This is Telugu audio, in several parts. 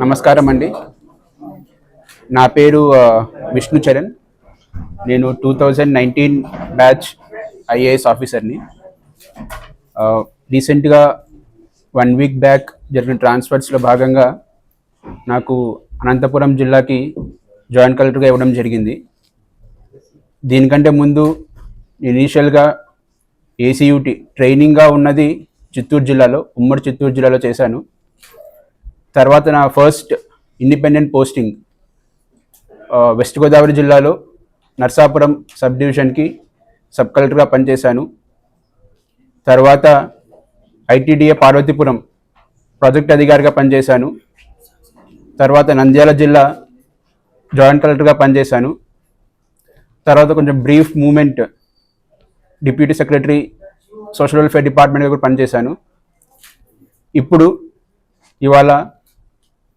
నమస్కారం అండి. నా పేరు విష్ణు చరణ్. నేను 2019 బ్యాచ్ ఐఏఎస్ ఆఫీసర్ని. రీసెంట్గా 1 వీక్ బ్యాక్ జరిగిన ట్రాన్స్ఫర్స్లో భాగంగా నాకు అనంతపురం జిల్లాకి జాయింట్ కలెక్టర్గా ఇవ్వడం జరిగింది. దీనికంటే ముందు ఇనీషియల్గా ఏసీయూటీ ట్రైనింగ్గా ఉన్నది చిత్తూరు జిల్లాలో, ఉమ్మడి చిత్తూరు జిల్లాలో చేశాను. తర్వాత నా first independent posting west Godavari జిల్లాలో నర్సాపురం సబ్ డివిజన్కి సబ్ కలెక్టర్గా పనిచేశాను. తర్వాత ఐటీడీఏ పార్వతీపురం ప్రాజెక్ట్ అధికారిగా పనిచేశాను. తర్వాత నంద్యాల జిల్లా జాయింట్ కలెక్టర్గా పనిచేశాను. తర్వాత కొంచెం brief moment deputy secretary social welfare డిపార్ట్మెంట్గా కూడా పనిచేశాను. ఇప్పుడు ఇవాళ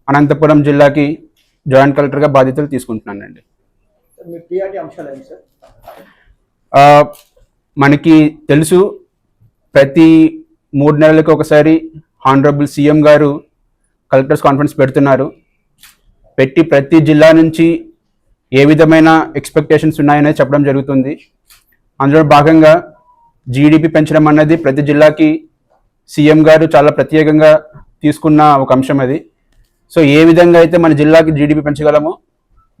అనంతపురం జిల్లాకి జాయింట్ కలెక్టర్గా బాధ్యతలు తీసుకుంటున్నానండి. మనకి తెలుసు, ప్రతి 3 నెలలకు ఒకసారి హానరబుల్ సీఎం గారు కలెక్టర్స్ కాన్ఫరెన్స్ పెడుతున్నారు. పెట్టి ప్రతి జిల్లా నుంచి ఏ విధమైన ఎక్స్పెక్టేషన్స్ ఉన్నాయనేది చెప్పడం జరుగుతుంది. అందులో భాగంగా జీడిపి పెంచడం అన్నది ప్రతి జిల్లాకి సీఎం గారు చాలా ప్రత్యేకంగా తీసుకున్న ఒక అంశం అది. సో ఏ విధంగా అయితే మన జిల్లాకి జీడిపి పెంచగలమో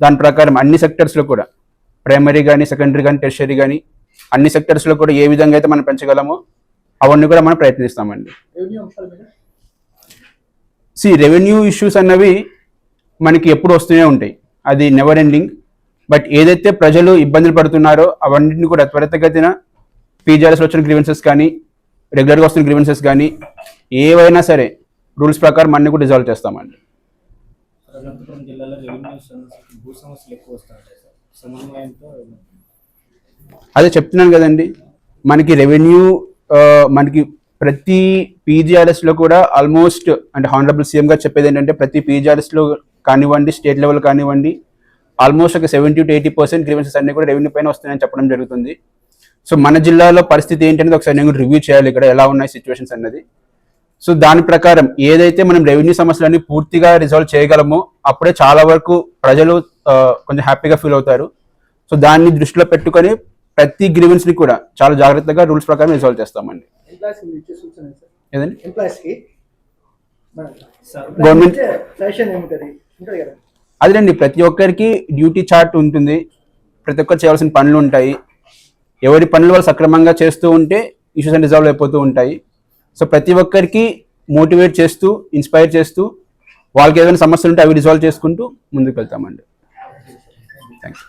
దాని ప్రకారం అన్ని సెక్టర్స్లో కూడా, ప్రైమరీ కానీ, సెకండరీ కానీ, టెర్షరీ కానీ, అన్ని సెక్టర్స్లో కూడా ఏ విధంగా అయితే మనం పెంచగలమో అవన్నీ కూడా మనం ప్రయత్నిస్తామండి. రెవెన్యూ ఇష్యూస్ అన్నవి మనకి ఎప్పుడు వస్తూనే ఉంటాయి, అది నెవర్ ఎండింగ్. బట్ ఏదైతే ప్రజలు ఇబ్బందులు పడుతున్నారో అవన్నింటిని కూడా త్వరితగతిన పీజీఆర్ఎస్లో వచ్చిన గ్రీవెన్సెస్ కానీ, రెగ్యులర్గా వస్తున్న గ్రీవెన్సెస్ కానీ, ఏవైనా సరే రూల్స్ ప్రకారం అన్ని కూడా రిజాల్వ్ చేస్తామండి. అదే చెప్తున్నాను కదండి, మనకి రెవెన్యూ మనకి ప్రతి పీజీఆర్ఎస్లో కూడా ఆల్మోస్ట్, అంటే హానరబుల్ సీఎం గారు చెప్పేది ఏంటంటే, ప్రతి పీజీఆర్ఎస్లో కానివ్వండి, స్టేట్ లెవెల్ కానివ్వండి, ఆల్మోస్ట్ ఒక 70 to 80% గ్రీవెన్సెస్ అన్ని కూడా రెవెన్యూ పైన వస్తున్నాయని చెప్పడం జరుగుతుంది. సో మన జిల్లాలో పరిస్థితి ఏంటనేది ఒకసారి నేను రివ్యూ చేయాలి, ఇక్కడ ఎలా ఉన్నాయి సిచ్యువేషన్స్ అన్నది. సో దాని ప్రకారం ఏదైతే మనం రెవెన్యూ సమస్యలన్నీ పూర్తిగా రిజాల్వ్ చేయగలమో అప్పుడే చాలా వరకు ప్రజలు కొంచెం హ్యాపీగా ఫీల్ అవుతారు. సో దాన్ని దృష్టిలో పెట్టుకొని ప్రతి గ్రీవెన్స్ని కూడా చాలా జాగ్రత్తగా రూల్స్ ప్రకారం రిజాల్వ్ చేస్తామండి. గవర్నమెంట్ అదేనండి, ప్రతి ఒక్కరికి డ్యూటీ చార్ట్ ఉంటుంది, ప్రతి ఒక్కరు చేయాల్సిన పనులు ఉంటాయి. ఎవరి పనులు వాళ్ళు సక్రమంగా చేస్తూ ఉంటే ఇష్యూస్ అని రిజాల్వ్ అయిపోతూ ఉంటాయి. సో ప్రతి ఒక్కరికి మోటివేట్ చేస్తూ, ఇన్స్పైర్ చేస్తూ, వాళ్ళకి ఏదైనా సమస్యలు ఉంటే అవి రిజాల్వ్ చేసుకుంటూ ముందుకు వెళ్తామండి. థ్యాంక్స్.